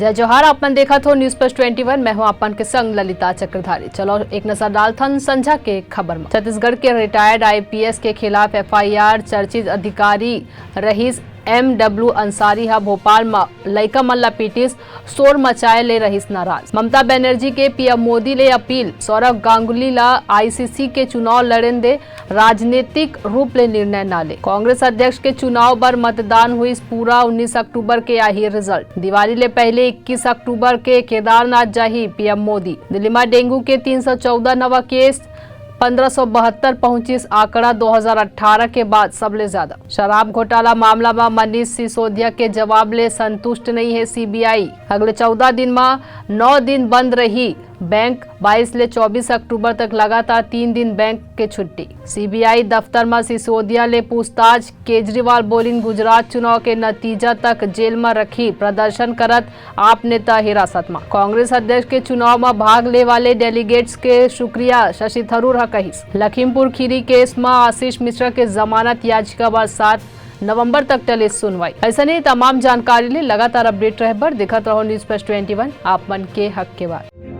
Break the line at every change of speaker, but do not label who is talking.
जय जोहार। अपन देखा थो न्यूज प्लस 21। मैं हूं अपन के संग ललिता चक्रधारी। चलो एक नजर डालथन संझा के खबर में। छत्तीसगढ़ के रिटायर्ड आईपीएस के खिलाफ एफआईआर। चर्चित अधिकारी रहीस MW अंसारी हा भोपाल में लइका मन ला पीटिस, शोर मचाए ले रहीस नाराज। ममता बनर्जी के पीएम मोदी ले अपील। सौरव गांगुली ला आईसीसी के चुनाव लड़न दे, राजनीतिक रूप ले निर्णय ना ले। कांग्रेस अध्यक्ष के चुनाव बर मतदान हुई पूरा 19 अक्टूबर के आही रिजल्ट। दिवाली ले पहले 21 अक्टूबर के केदारनाथ जाही पीएम मोदी। दिल्ली में डेंगू के 314 नवा केस, 1572 पहुंचिस आंकड़ा 2018 के बाद सबले ज्यादा। शराब घोटाला मामला में मनीष सिसोदिया के जवाब ले संतुष्ट नहीं है सीबीआई। अगले 14 दिन में 9 दिन बंद रही बैंक। 22 ले 24 अक्टूबर तक लगातार 3 दिन बैंक के छुट्टी। सीबीआई दफ्तर में सिसोदिया ले पूछताछ। केजरीवाल बोलिन गुजरात चुनाव के नतीजा तक जेल में रखी प्रदर्शन करत आप नेता हिरासत में। कांग्रेस अध्यक्ष के चुनाव में भाग ले वाले डेलीगेट्स के शुक्रिया शशि थरूर हा कहिस। लखीमपुर खीरी केस में आशीष मिश्रा के जमानत याचिका पर 7 नवंबर तक टले सुनवाई। ऐसा नहीं तमाम जानकारी ले लगातार अपडेट रहे बर देखत रहो न्यूज प्लस 21 आप मन के हक के बाद।